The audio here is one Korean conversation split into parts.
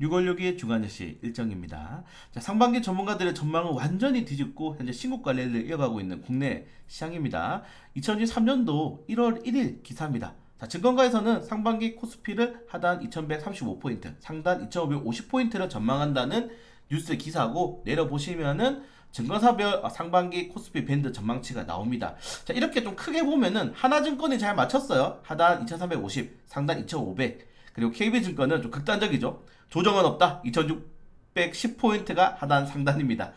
6월 6일 주간뉴스 일정입니다. 자, 상반기 전문가들의 전망은 완전히 뒤집고 현재 신고가 랠리를 이어가고 있는 국내 시장입니다. 2023년도 1월 1일 기사입니다. 자, 증권가에서는 상반기 코스피를 하단 2135포인트, 상단 2550포인트를 전망한다는 뉴스 기사고 내려보시면은 증권사별 상반기 코스피 밴드 전망치가 나옵니다. 자, 이렇게 좀 크게 보면은 하나증권이 잘 맞췄어요. 하단 2350, 상단 2500. 그리고 KB증권은 좀 극단적이죠. 조정은 없다. 2610포인트가 하단 상단입니다.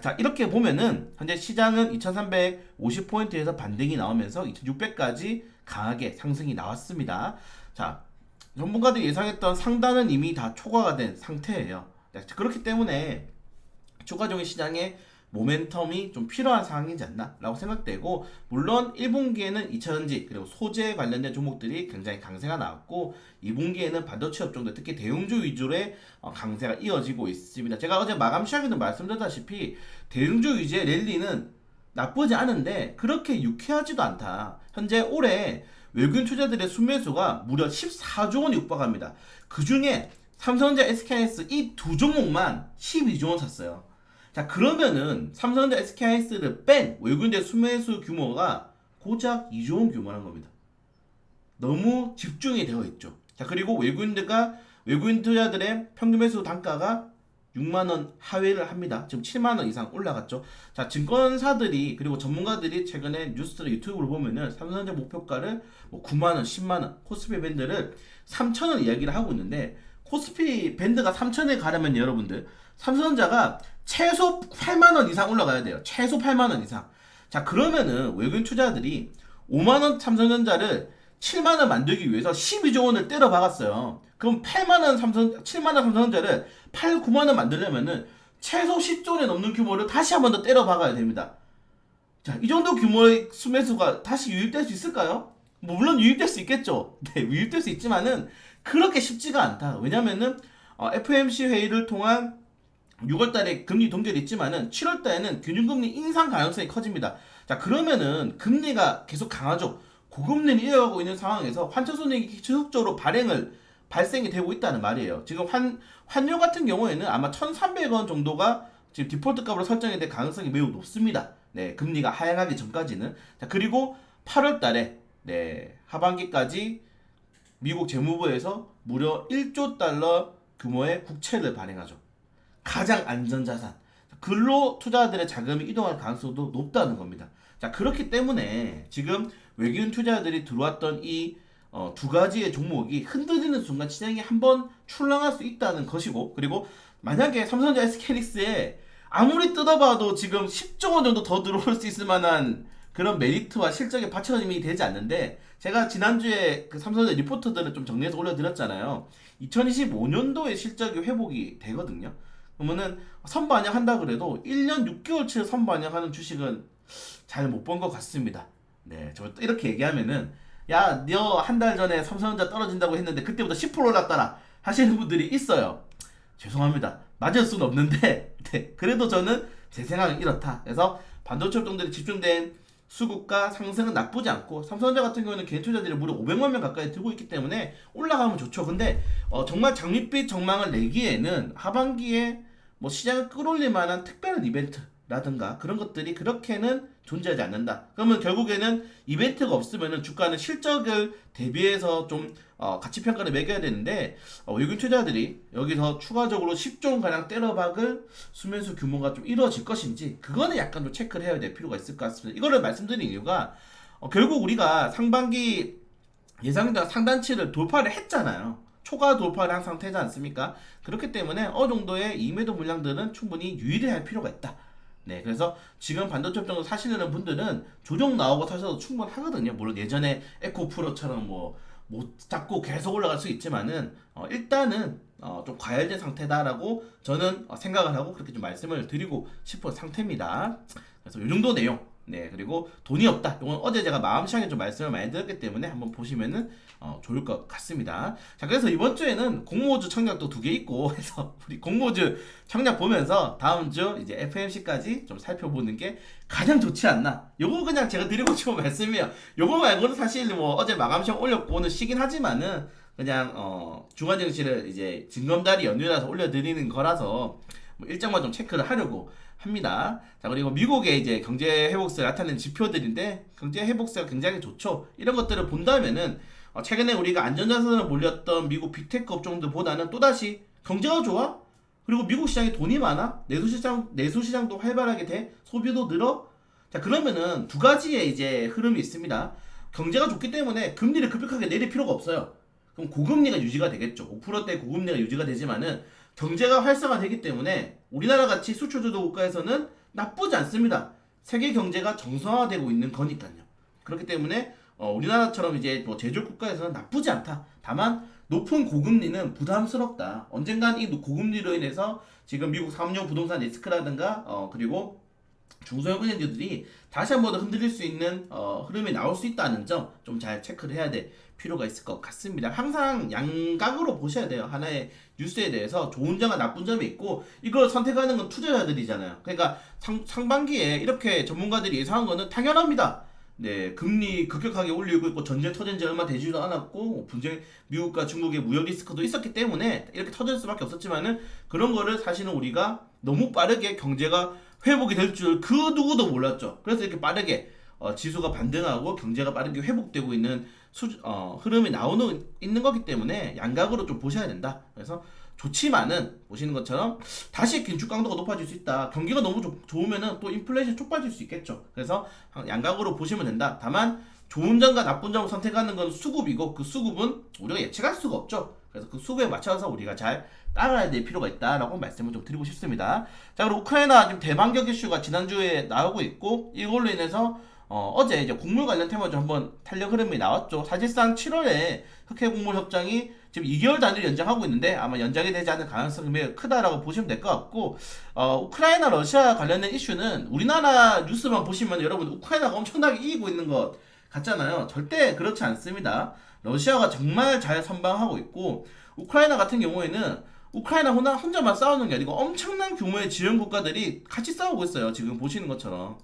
자, 이렇게 보면은 현재 시장은 2350포인트에서 반등이 나오면서 2600까지 강하게 상승이 나왔습니다. 자, 전문가들이 예상했던 상단은 이미 다 초과가 된 상태예요. 그렇기 때문에 추가적인 시장에 모멘텀이 좀 필요한 상황이지 않나 라고 생각되고, 물론 1분기에는 2차전지 그리고 소재 관련된 종목들이 굉장히 강세가 나왔고 2분기에는 반도체 업종들 특히 대형주 위주의 강세가 이어지고 있습니다. 제가 어제 마감 시장에도 말씀드렸다시피 대형주 위주의 랠리는 나쁘지 않은데 그렇게 유쾌하지도 않다. 현재 올해 외국인 투자들의 순매수가 무려 14조 원이 육박합니다. 그 중에 삼성전자, SK하이닉스 이 두 종목만 12조 원 샀어요. 자, 그러면은 삼성전자, SK하이닉스를 뺀 외국인들 순매수 규모가 고작 2조 원 규모라는 겁니다. 너무 집중이 되어 있죠. 자, 그리고 외국인 투자들의 평균 매수 단가가 6만원 하회를 합니다. 지금 7만원 이상 올라갔죠. 자, 증권사들이 그리고 전문가들이 최근에 뉴스나 유튜브를 보면은 삼성전자 목표가를 9만원, 10만원, 코스피 밴드를 3천원 이야기를 하고 있는데, 코스피 밴드가 3천원에 가려면 여러분들 삼성전자가 최소 8만원 이상 올라가야 돼요. 최소 8만원 이상. 자, 그러면은 외국인 투자들이 5만원 삼성전자를 7만원 만들기 위해서 12조 원을 때려 박았어요. 그럼 7만원 삼성전자를 8, 9만원 만들려면은 최소 10조 원에 넘는 규모를 다시 한 번 더 때려 박아야 됩니다. 자, 이 정도 규모의 수매수가 다시 유입될 수 있을까요? 뭐 물론 유입될 수 있겠죠. 네, 유입될 수 있지만은 그렇게 쉽지가 않다. 왜냐면은 FOMC 회의를 통한 6월달에 금리 동결이 있지만은 7월달에는 균등금리 인상 가능성이 커집니다. 자, 그러면은 금리가 계속 강하죠. 고금리를 이어가고 있는 상황에서 환차손익이 지속적으로 발생이 되고 있다는 말이에요. 지금 환율 같은 경우에는 아마 1,300원 정도가 지금 디폴트 값으로 설정이 될 가능성이 매우 높습니다. 네, 금리가 하향하기 전까지는. 자, 그리고 8월달에 하반기까지 미국 재무부에서 무려 1조 달러 규모의 국채를 발행하죠. 가장 안전자산, 글로 투자자들의 자금이 이동할 가능성도 높다는 겁니다. 자, 그렇기 때문에 지금 외국인 투자자들이 들어왔던 이 두 가지의 종목이 흔들리는 순간 시장이 한번 출렁할 수 있다는 것이고, 그리고 만약에 삼성전자, SK하이닉스에 아무리 뜯어봐도 지금 10조 원 정도 더 들어올 수 있을 만한 그런 메리트와 실적의 받침이 되지 않는데, 제가 지난주에 그 삼성전자 리포트들을 좀 정리해서 올려드렸잖아요. 2025년도에 실적이 회복이 되거든요. 그러면은 선반영한다 그래도 1년 6개월치를 선반영하는 주식은 잘 못 본 것 같습니다. 네, 저 이렇게 얘기하면은 야, 너 한 달 전에 삼성전자 떨어진다고 했는데 그때부터 10% 올랐더라 하시는 분들이 있어요. 죄송합니다. 맞을 수는 없는데 네, 그래도 저는 제 생각은 이렇다. 그래서 반도체 업종들이 집중된 수급과 상승은 나쁘지 않고, 삼성전자 같은 경우는 개인 투자들이 무려 500만 명 가까이 들고 있기 때문에 올라가면 좋죠. 근데 정말 장밋빛 전망을 내기에는 하반기에 뭐 시장을 끌어올릴 만한 특별한 이벤트라든가 그런 것들이 그렇게는 존재하지 않는다. 그러면 결국에는 이벤트가 없으면은 주가는 실적을 대비해서 좀 가치 평가를 매겨야 되는데, 외국인 투자들이 여기서 추가적으로 10조 원 가량 때려박을 수매수 규모가 좀 이루어질 것인지, 그거는 약간 좀 체크를 해야 될 필요가 있을 것 같습니다. 이거를 말씀드린 이유가 결국 우리가 상반기 예상된 상단치를 돌파를 했잖아요. 초과 돌파를 한 상태지 않습니까? 그렇기 때문에 어느 정도의 이매도 물량들은 충분히 유의를 할 필요가 있다. 네, 그래서 지금 반도체 업종을 사시는 분들은 조정 나오고 사셔도 충분하거든요. 물론 예전에 에코프로처럼 못 잡고 계속 올라갈 수 있지만은 일단은 좀 과열된 상태다라고 저는 생각을 하고 그렇게 좀 말씀을 드리고 싶은 상태입니다. 그래서 이 정도 내용. 네, 그리고 돈이 없다. 이건 어제 제가 마음 시장에 좀 말씀을 많이 드렸기 때문에 한번 보시면은 좋을 것 같습니다. 자, 그래서 이번 주에는 공모주 청약도 2개 있고 해서 우리 공모주 청약 보면서 다음 주 이제 FMC까지 좀 살펴보는 게 가장 좋지 않나. 요거 그냥 제가 드리고 싶은 말씀이에요. 요거 말고는 사실 뭐 어제 마감 시장 올렸고 오늘 쉬긴 하지만은 그냥 중간 증시를 이제 징검다리 연휴라서 올려드리는 거라서 뭐 일정만 좀 체크를 하려고 합니다. 자, 그리고 미국의 이제 경제 회복세가 나타낸 지표들인데 경제 회복세가 굉장히 좋죠. 이런 것들을 본다면은 최근에 우리가 안전자산을 몰렸던 미국 빅테크 업종들보다는 또다시 경제가 좋아? 그리고 미국 시장에 돈이 많아? 내수시장도 활발하게 돼? 소비도 늘어? 자, 그러면은 두 가지의 이제 흐름이 있습니다. 경제가 좋기 때문에 금리를 급격하게 내릴 필요가 없어요. 그럼 고금리가 유지가 되겠죠. 5%대 고금리가 유지가 되지만은 경제가 활성화되기 때문에 우리나라 같이 수출주도 국가에서는 나쁘지 않습니다. 세계 경제가 정상화되고 있는 거니까요. 그렇기 때문에 우리나라처럼 이제 뭐 제조업 국가에서는 나쁘지 않다. 다만 높은 고금리는 부담스럽다. 언젠간 이 고금리로 인해서 지금 미국 3년 부동산 리스크라든가 그리고 중소형 은행들이 다시 한 번 더 흔들릴 수 있는 흐름이 나올 수 있다는 점 좀 잘 체크를 해야 될 필요가 있을 것 같습니다. 항상 양각으로 보셔야 돼요. 하나의 뉴스에 대해서 좋은 점과 나쁜 점이 있고 이걸 선택하는 건 투자자들이잖아요. 그러니까 상반기에 이렇게 전문가들이 예상한 거는 당연합니다. 네, 금리 급격하게 올리고 있고 전쟁 터진 지 얼마 되지도 않았고 분쟁 미국과 중국의 무역 리스크도 있었기 때문에 이렇게 터질 수밖에 없었지만은 그런 거를 사실은 우리가 너무 빠르게 경제가 회복이 될 줄 그 누구도 몰랐죠. 그래서 이렇게 빠르게 지수가 반등하고 경제가 빠르게 회복되고 있는 흐름이 있는 거기 때문에 양각으로 좀 보셔야 된다. 그래서 좋지만은 보시는 것처럼 다시 긴축 강도가 높아질 수 있다. 경기가 너무 좋으면은 또 인플레이션 촉발될 수 있겠죠. 그래서 양각으로 보시면 된다. 다만 좋은 점과 나쁜 점을 선택하는 건 수급이고 그 수급은 우리가 예측할 수가 없죠. 그래서 그 수급에 맞춰서 우리가 잘 따라야 될 필요가 있다라고 말씀을 좀 드리고 싶습니다. 자, 그리고 우크라이나 지금 대반격 이슈가 지난주에 나오고 있고 이걸로 인해서 어제 이제 곡물 관련 테마 좀 한번 탄력 흐름이 나왔죠. 사실상 7월에 흑해 곡물 협정이 지금 2개월 단위로 연장하고 있는데 아마 연장이 되지 않을 가능성이 매우 크다라고 보시면 될 것 같고 우크라이나 러시아 관련된 이슈는 우리나라 뉴스만 보시면 여러분 우크라이나가 엄청나게 이기고 있는 것 같잖아요. 절대 그렇지 않습니다. 러시아가 정말 잘 선방하고 있고 우크라이나 같은 경우에는 우크라이나 혼자만 싸우는 게 아니고 엄청난 규모의 지원 국가들이 같이 싸우고 있어요. 지금 보시는 것처럼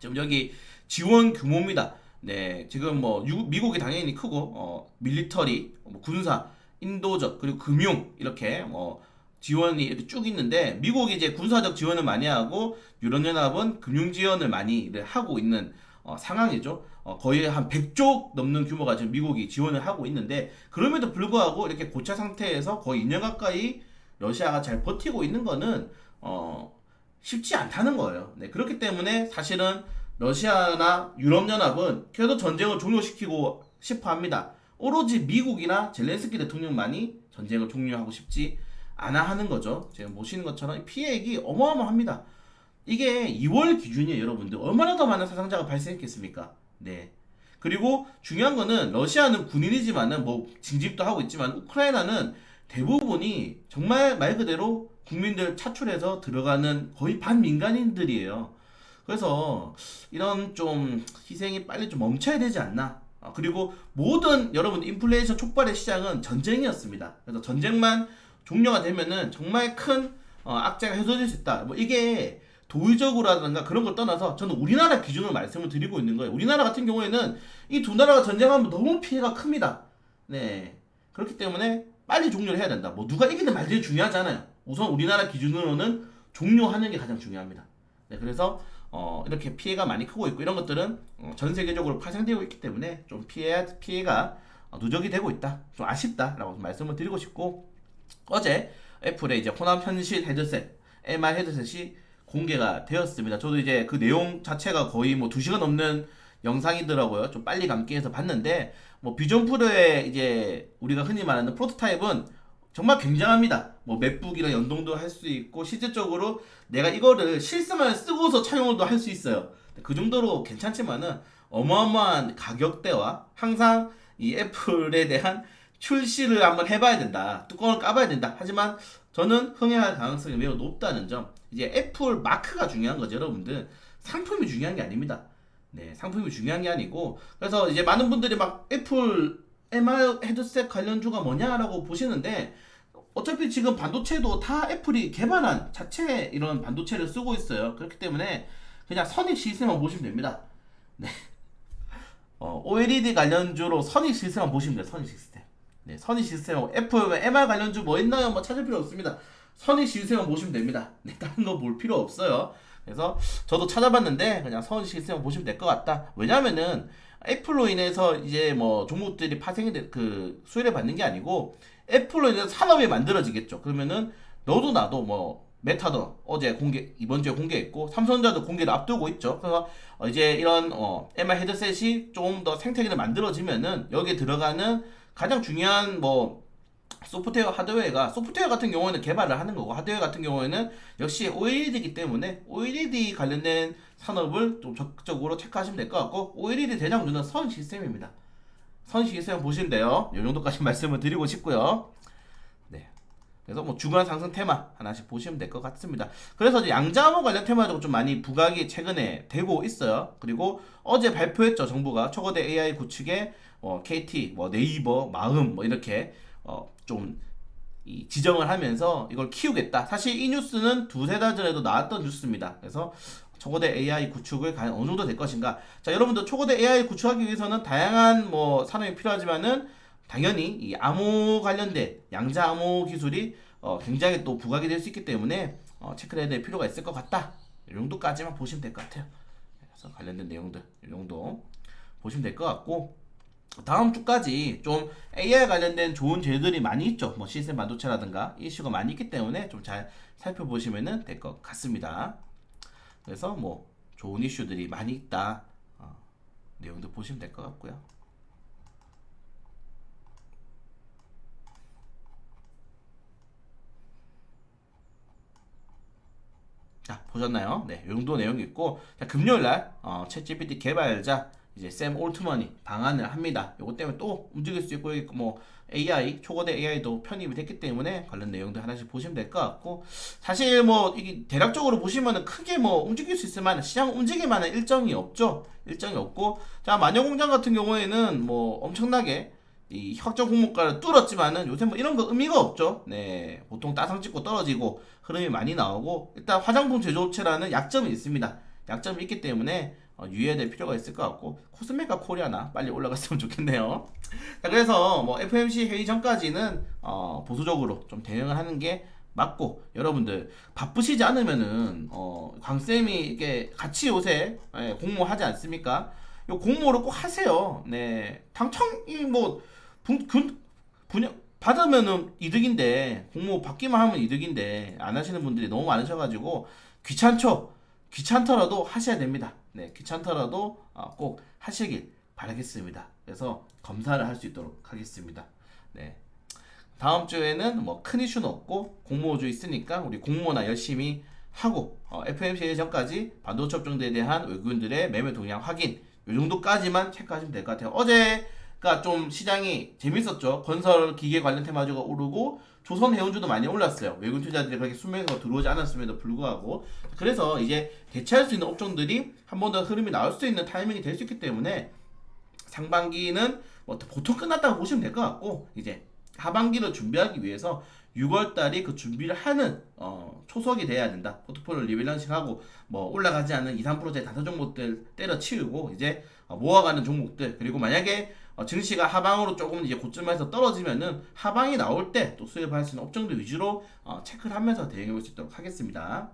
지금 여기 지원 규모입니다. 네, 지금 뭐 미국이 당연히 크고 밀리터리, 뭐 군사, 인도적 그리고 금융 이렇게 지원이 이렇게 쭉 있는데 미국이 이제 군사적 지원을 많이 하고 유럽연합은 금융 지원을 많이 하고 있는 상황이죠. 거의 한 100조 넘는 규모가 지금 미국이 지원을 하고 있는데 그럼에도 불구하고 이렇게 고차 상태에서 거의 2년 가까이 러시아가 잘 버티고 있는 거는 쉽지 않다는 거예요. 네, 그렇기 때문에 사실은 러시아나 유럽연합은 계속 전쟁을 종료시키고 싶어 합니다. 오로지 미국이나 젤렌스키 대통령만이 전쟁을 종료하고 싶지 않아 하는 거죠. 지금 보시는 것처럼 피해액이 어마어마합니다. 이게 2월 기준이에요, 여러분들. 얼마나 더 많은 사상자가 발생했겠습니까? 네. 그리고 중요한 거는 러시아는 군인이지만은 뭐 징집도 하고 있지만 우크라이나는 대부분이 정말 말 그대로 국민들 차출해서 들어가는 거의 반민간인들이에요. 그래서 이런 좀 희생이 빨리 좀 멈춰야 되지 않나. 그리고 모든 여러분 인플레이션 촉발의 시작은 전쟁이었습니다. 그래서 전쟁만 종료가 되면은 정말 큰 악재가 해소될 수 있다. 뭐 이게 도의적으로라든가 그런 걸 떠나서 저는 우리나라 기준으로 말씀을 드리고 있는 거예요. 우리나라 같은 경우에는 이 두 나라가 전쟁하면 너무 피해가 큽니다. 네. 그렇기 때문에 빨리 종료를 해야 된다. 뭐 누가 이기든 말든 중요하잖아요. 우선 우리나라 기준으로는 종료하는 게 가장 중요합니다. 네. 그래서 이렇게 피해가 많이 크고 있고 이런 것들은 전 세계적으로 파생되고 있기 때문에 좀 피해가 누적이 되고 있다. 좀 아쉽다라고 말씀을 드리고 싶고 어제 애플의 이제 호남 현실 헤드셋 MR 헤드셋이 공개가 되었습니다. 저도 이제 그 내용 자체가 거의 뭐 2시간 넘는 영상이더라고요. 좀 빨리 감기해서 봤는데 뭐 비전 프로의 이제 우리가 흔히 말하는 프로토타입은 정말 굉장합니다. 뭐 맥북이랑 연동도 할 수 있고 실질적으로 내가 이거를 실생활 쓰고서 착용도 할 수 있어요. 그 정도로 괜찮지만은 어마어마한 가격대와 항상 이 애플에 대한 출시를 한번 해봐야 된다. 뚜껑을 까봐야 된다. 하지만 저는 흥행할 가능성이 매우 높다는 점. 이제 애플 마크가 중요한 거죠, 여러분들. 상품이 중요한 게 아닙니다. 네, 상품이 중요한 게 아니고. 그래서 이제 많은 분들이 막 애플 MR 헤드셋 관련주가 뭐냐라고 보시는데 어차피 지금 반도체도 다 애플이 개발한 자체 이런 반도체를 쓰고 있어요. 그렇기 때문에 그냥 선익 시스템만 보시면 됩니다. 네. OLED 관련주로 선익 시스템만 보시면 돼요. 선익 시스템. 네, 선의 시스템하고 F, MR 관련주 뭐 있나요? 뭐 찾을 필요 없습니다. 선의 시스템만 보시면 됩니다. 네, 다른 거 볼 필요 없어요. 그래서 저도 찾아봤는데 그냥 선의 시스템만 보시면 될 것 같다. 왜냐면은 애플로 인해서 이제 뭐 종목들이 그 수혜를 받는 게 아니고 애플로 인해서 산업이 만들어지겠죠. 그러면은 너도 나도 뭐 메타도 어제 이번 주에 공개했고 삼성전자도 공개를 앞두고 있죠. 그래서 이제 이런 MR 헤드셋이 좀 더 생태계를 만들어지면은 여기에 들어가는 가장 중요한 뭐 소프트웨어 소프트웨어 같은 경우에는 개발을 하는 거고 하드웨어 같은 경우에는 역시 OLED이기 때문에 OLED 관련된 산업을 좀 적극적으로 체크하시면 될 것 같고 OLED 대장주는 선 시스템입니다. 선 시스템 보시면 돼요. 이 정도까지 말씀을 드리고 싶고요. 네. 그래서 뭐 주간 상승 테마 하나씩 보시면 될 것 같습니다. 그래서 이제 양자암호 관련 테마도 좀 많이 부각이 최근에 되고 있어요. 그리고 어제 발표했죠. 정부가 초거대 AI 구축에 KT, 뭐 네이버, 마음 뭐 이렇게 좀 지정을 하면서 이걸 키우겠다. 사실 이 뉴스는 두세 달 전에도 나왔던 뉴스입니다. 그래서 초거대 AI 구축을 과연 어느 정도 될 것인가. 자, 여러분들 초거대 AI 구축하기 위해서는 다양한 뭐 산업이 필요하지만은 당연히 이 암호 관련된 양자 암호 기술이 굉장히 또 부각이 될 수 있기 때문에 체크를 해야 될 필요가 있을 것 같다. 이 정도까지만 보시면 될 것 같아요. 그래서 관련된 내용들 이 정도 보시면 될 것 같고 다음 주까지 좀 AI 관련된 좋은 재료들이 많이 있죠. 뭐 시스템 반도체라든가 이슈가 많이 있기 때문에 좀 잘 살펴보시면 될 것 같습니다. 그래서 뭐 좋은 이슈들이 많이 있다. 내용도 보시면 될 것 같고요. 자, 보셨나요? 네, 이 정도 내용이 있고, 자, 금요일날, 챗GPT 개발자, 이제 샘 올트먼이 방한을 합니다. 요거 때문에 또 움직일 수 있고, 뭐, AI, 초거대 AI도 편입이 됐기 때문에 관련 내용들 하나씩 보시면 될 것 같고, 사실 뭐, 이게 대략적으로 보시면은 크게 뭐, 움직일 수 있을 만한, 시장 움직일 만한 일정이 없죠? 일정이 없고, 자, 마녀공장 같은 경우에는 뭐, 엄청나게 이 확정 공모가를 뚫었지만은 요새 뭐 이런 거 의미가 없죠. 네, 보통 따상 찍고 떨어지고 흐름이 많이 나오고 일단 화장품 제조업체라는 약점이 있습니다. 약점이 있기 때문에 유의해야 될 필요가 있을 것 같고 코스메카 코리아나 빨리 올라갔으면 좋겠네요. 자, 그래서 뭐 FOMC 회의 전까지는 보수적으로 좀 대응을 하는 게 맞고 여러분들 바쁘시지 않으면은 광쌤이 이게 같이 요새 공모하지 않습니까? 요 공모를 꼭 하세요. 네, 당첨이 뭐 분야 받으면은 이득인데 공모 받기만 하면 이득인데 안 하시는 분들이 너무 많으셔가지고 귀찮죠. 귀찮더라도 하셔야 됩니다. 네, 귀찮더라도 꼭 하시길 바라겠습니다. 그래서 검사를 할 수 있도록 하겠습니다. 네. 다음 주에는 뭐 큰 이슈는 없고 공모주 있으니까 우리 공모나 열심히 하고 FOMC 전까지 반도체 업종들에 대한 외국인들의 매매 동향 확인 이 정도까지만 체크하시면 될 것 같아요. 어제가 좀 시장이 재밌었죠. 건설 기계 관련 테마주가 오르고 조선 해운주도 많이 올랐어요. 외국인 투자들이 그렇게 수매가 들어오지 않았음에도 불구하고 그래서 이제 대체할 수 있는 업종들이 한 번 더 흐름이 나올 수 있는 타이밍이 될 수 있기 때문에 상반기는 뭐 보통 끝났다고 보시면 될 것 같고 이제 하반기를 준비하기 위해서 6월달이 그 준비를 하는 초석이 돼야 된다. 포트폴리오 리밸런싱하고 뭐 올라가지 않은 2, 3%의 다섯 종목들 때려치우고 이제 모아가는 종목들 그리고 만약에 증시가 하방으로 조금 이제 고점에서 떨어지면은 하방이 나올 때 또 수입할 수 있는 업종들 위주로 체크를 하면서 대응해 볼 수 있도록 하겠습니다.